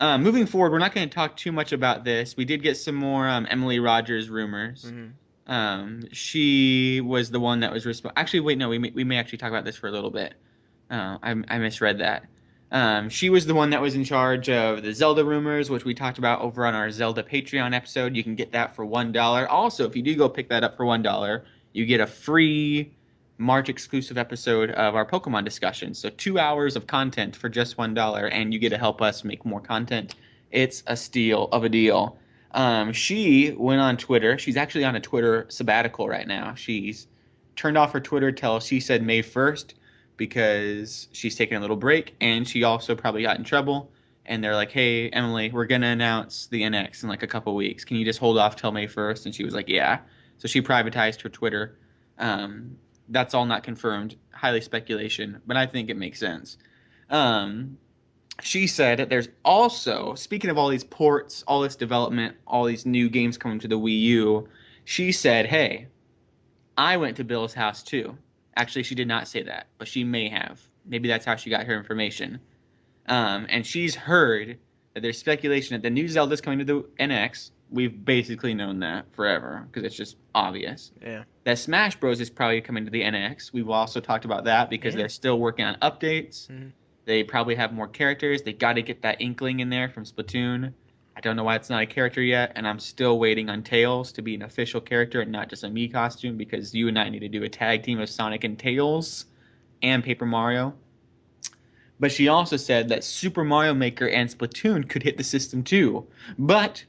Moving forward, we're not going to talk too much about this. We did get some more Emily Rogers rumors. Hmm. She was the one that was Actually, wait, no, we may actually talk about this for a little bit. I misread that. She was the one that was in charge of the Zelda rumors, which we talked about over on our Zelda Patreon episode. You can get that for $1. Also, if you do go pick that up for $1, you get a free March exclusive episode of our Pokemon discussion. So 2 hours of content for just $1, and you get to help us make more content. It's a steal of a deal. She went on Twitter. She's actually on a Twitter sabbatical right now. She's turned off her Twitter till she said May 1st because she's taking a little break, and she also probably got in trouble. And they're like, "Hey, Emily, we're gonna announce the NX in like a couple weeks. Can you just hold off till May 1st?" And she was like, "Yeah." So she privatized her Twitter. Um, that's all not confirmed, highly speculation, but I think it makes sense. Um, she said that there's also, speaking of all these ports, all this development, all these new games coming to the Wii U, she said, "Hey, I went to Bill's house too." Actually, she did not say that, but she may have. Maybe that's how she got her information. And she's heard that there's speculation that the new Zelda's coming to the NX. We've basically known that forever because it's just obvious. Yeah. That Smash Bros is probably coming to the NX. We've also talked about that because Yeah. they're still working on updates. Hmm. They probably have more characters. They got to get that Inkling in there from Splatoon. I don't know why it's not a character yet, and I'm still waiting on Tails to be an official character and not just a Mii costume because you and I need to do a tag team of Sonic and Tails and Paper Mario. But she also said that Super Mario Maker and Splatoon could hit the system too. But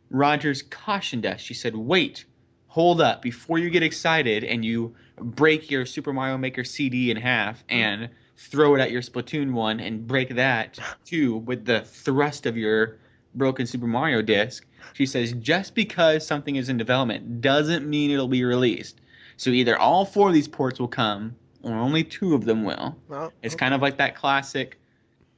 Rogers cautioned us. She said, "Wait, hold up, before you get excited and you break your Super Mario Maker CD in half and throw it at your Splatoon one and break that too with the thrust of your broken Super Mario disc." She says, "Just because something is in development doesn't mean it'll be released. So either all four of these ports will come, or only two of them will." Well, It's kind okay. of like that classic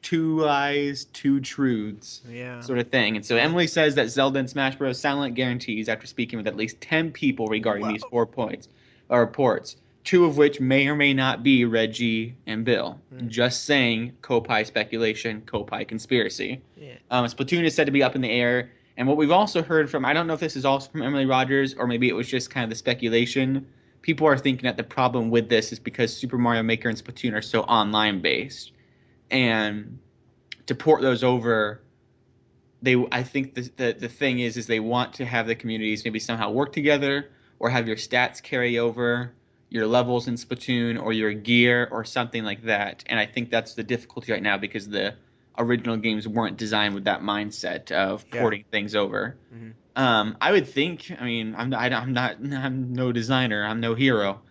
two lies, two truths Yeah. sort of thing. And so Well, Emily says that Zelda and Smash Bros. Sound like guarantees after speaking with at least 10 people regarding these whoa. 4 points or ports, two of which may or may not be Reggie and Bill. Mm. Just saying, Koppai speculation, Koppai conspiracy. Yeah. Splatoon is said to be up in the air. And what we've also heard from, I don't know if this is also from Emily Rogers or maybe it was just kind of the speculation. People are thinking that the problem with this is because Super Mario Maker and Splatoon are so online based. And to port those over, I think the thing is they want to have the communities maybe somehow work together or have your stats carry over your levels in Splatoon or your gear or something like that. And I think that's the difficulty right now because the original games weren't designed with that mindset of Yeah. porting things over. Hmm. I would think. I mean, I'm not. I'm no designer. I'm no hero.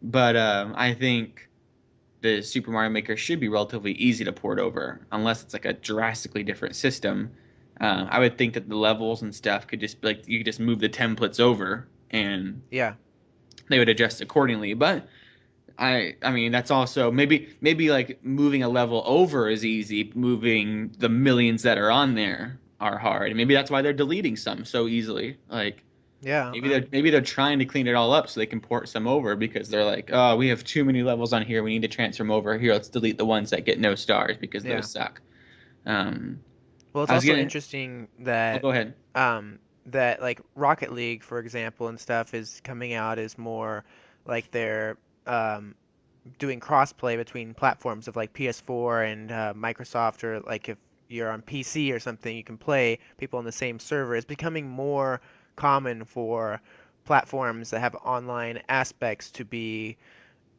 But I think the Super Mario Maker should be relatively easy to port over, unless it's like a drastically different system. I would think that the levels and stuff could just be like you could just move the templates over and Yeah. they would adjust accordingly. But I mean that's also maybe like moving a level over is easy. Moving the millions that are on there are hard. And maybe that's why they're deleting some so easily. Like Yeah. maybe they're trying to clean it all up so they can port some over because they're like, oh, we have too many levels on here. We need to transfer them over here. Let's delete the ones that get no stars because Yeah. those suck. Um, Well, it's I was also gonna. interesting Oh, that go ahead. um that like Rocket League, for example, and stuff is coming out as more like they're um doing crossplay between platforms of like PS4 and Microsoft, or like if you're on PC or something, you can play people on the same server. It's becoming more common for platforms that have online aspects to be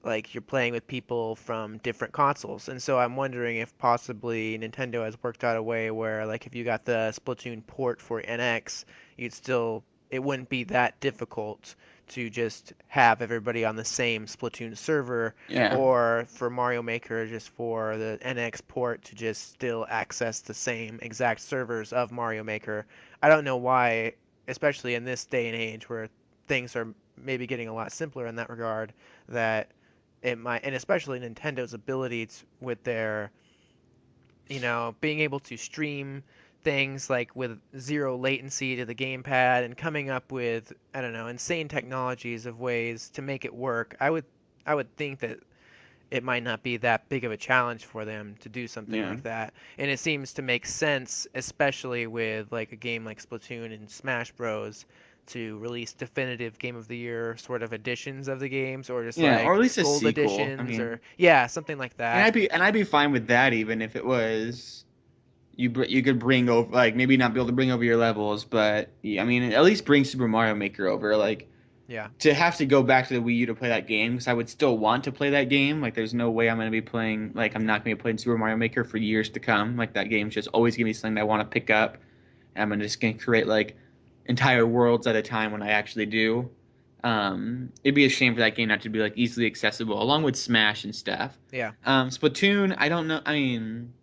like you're playing with people from different consoles. And so I'm wondering if possibly Nintendo has worked out a way where like if you got the Splatoon port for NX, you'd still it wouldn't be that difficult to just have everybody on the same Splatoon server, Yeah. or for Mario Maker just for the NX port to just still access the same exact servers of Mario Maker. I don't know why, especially in this day and age where things are maybe getting a lot simpler in that regard, that it might, and especially Nintendo's abilities with their, being able to stream things like with zero latency to the gamepad and coming up with, I don't know, insane technologies of ways to make it work. I would think that it might not be that big of a challenge for them to do something Yeah. like that. And it seems to make sense, especially with like a game like Splatoon and Smash Bros. To release definitive Game of the Year sort of editions of the games, or just Yeah, or at like least a gold sequel. I editions, mean, or yeah, something like and that. I'd be fine with that even if it was you could bring over like maybe not be able to bring over your levels, but yeah, I mean at least bring Super Mario Maker over. Like Yeah, to have to go back to the Wii U to play that game because I would still want to play that game. Like there's no way I'm gonna be playing like I'm not gonna be playing Super Mario Maker for years to come. Like that game's just always gonna be something that I want to pick up, and I'm just gonna create like entire worlds at a time when I actually do. It'd be a shame for that game not to be like easily accessible, along with Smash and stuff. yeah. Splatoon, I don't know. I mean,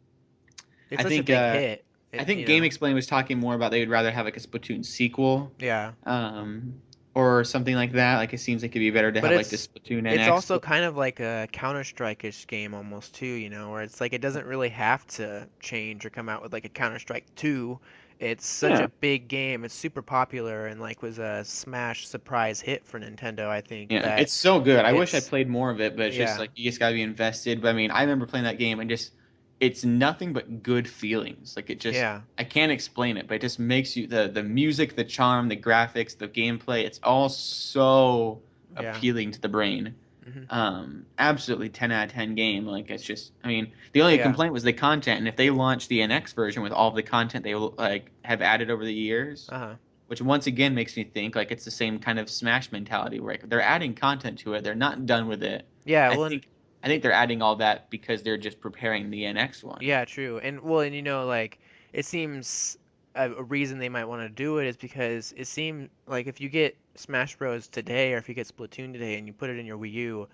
It's I such a think big hit. I It, think Game Explain was talking more about they would rather have like a Splatoon sequel, yeah. um, or something like that. Like it seems like it'd be better to But have like this Splatoon it's NX. also kind of like a Counter-Strike-ish game almost too, where it's like it doesn't really have to change or come out with like a Counter-Strike 2. It's such Yeah, a big game. It's super popular and like was a smash surprise hit for Nintendo, I think yeah, that it's so good. I wish I it's played more of it, but it's just yeah. like you just gotta be invested. But I mean, I remember playing that game and just it's nothing but good feelings. Like it just Yeah. I can't explain it, but it just makes you the music, the charm, the graphics, the gameplay. It's all so Yeah. appealing to the brain. Hmm. Absolutely 10 out of 10 game. Like it's just, I mean, the only Yeah. complaint was the content, and if they launched the NX version with all of the content they like have added over the years, Uh-huh. which once again makes me think like it's the same kind of Smash mentality where like, they're adding content to it, they're not done with it. Yeah, I well, and think I think they're adding all that because they're just preparing the NX one. yeah, true. And well, and like it seems a reason they might want to do it is because it seemed like if you get Smash Bros today or if you get Splatoon today and you put it in your Wii U,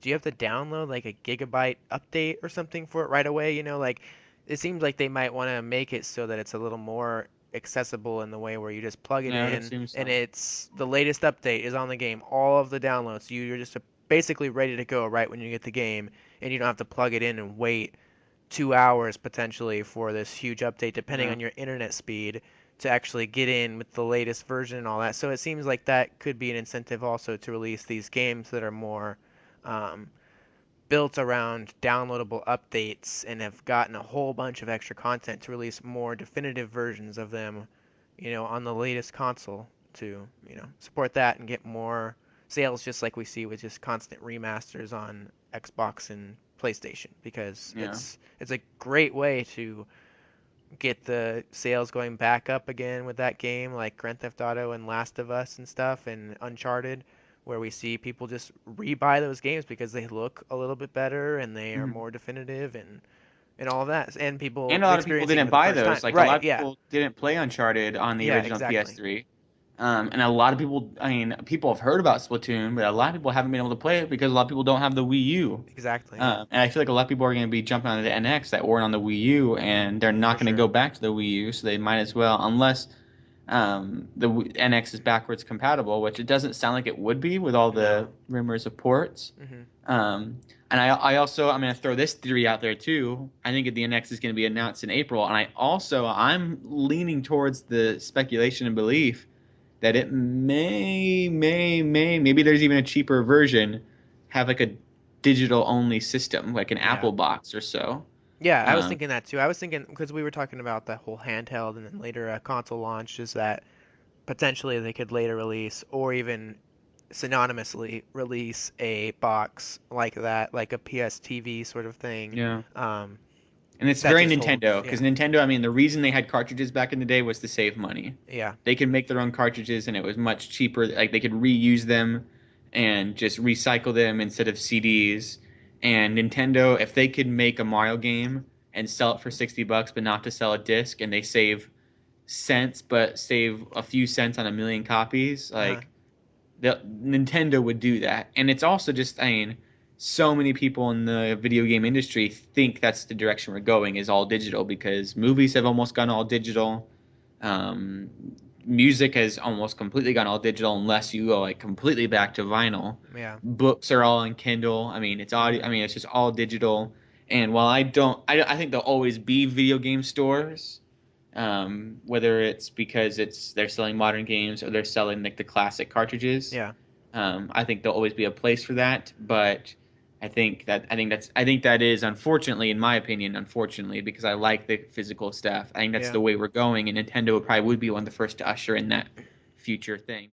do you have to download like a gigabyte update or something for it right away? Like it seems like they might want to make it so that it's a little more accessible in the way where you just plug it Yeah, it in seems and so. it's the latest update is on the game, all of the downloads. You're just basically ready to go right when you get the game and you don't have to plug it in and wait 2 hours potentially for this huge update, depending Yeah, on your internet speed, to actually get in with the latest version and all that. So it seems like that could be an incentive also to release these games that are more um, built around downloadable updates and have gotten a whole bunch of extra content to release more definitive versions of them, on the latest console to, support that and get more sales just like we see with just constant remasters on Xbox and PlayStation because yeah. it's a great way to get the sales going back up again with that game, like Grand Theft Auto and Last of Us and stuff, and Uncharted, where we see people just rebuy those games because they look a little bit better and they are Mhm. more definitive and all of that, and And people a lot of people experiencing it didn't for the buy first time. those. Like a lot Right? of Yeah. people didn't play Uncharted on the Yeah. original Exactly. PS3. And a lot of people, I mean, people have heard about Splatoon, but a lot of people haven't been able to play it because a lot of people don't have the Wii U. Exactly. Yeah. And I feel like a lot of people are going to be jumping on the NX that weren't on the Wii U, and they're not For going to sure. go back to the Wii U, so they might as well, unless NX is backwards compatible, which it doesn't sound like it would be with all the No. rumors of ports. Hmm. And I also I'm going to throw this theory out there too. I think the NX is going to be announced in April, and I'm leaning towards the speculation and belief that it maybe there's even a cheaper version, have like a digital only system, like an Yeah. Apple box or so. Yeah, I was Um, thinking that too. I was thinking because we were talking about the whole handheld and then later a console launch, is that potentially they could later release or even synonymously release a box like that, like a PS TV sort of thing. yeah. Um, And it's that very just Nintendo holds, because yeah, Nintendo, I mean, the reason they had cartridges back in the day was to save money. yeah, They could make their own cartridges and it was much cheaper. Like they could reuse them and just recycle them instead of CDs. And Nintendo, if they could make a Mario game and sell it for $60, but not to sell a disc, and they save cents, but save a few cents on a million copies, uh-huh, like Nintendo would do that. And it's also just, I mean, so many people in the video game industry think that's the direction we're going is all digital because movies have almost gone all digital. Um, Music has almost completely gone all digital unless you go like completely back to vinyl. yeah, Books are all in Kindle. I mean, it's audio. hmm, I mean, it's just all digital. And while I don't, I think there'll always be video game stores, whether it's because they're selling modern games or they're selling like the classic cartridges. yeah, I think there'll always be a place for that, but I think that is, unfortunately, in my opinion, unfortunately, because I like the physical stuff. I think that's Yeah. the way we're going, and Nintendo probably would be one of the first to usher in that future thing.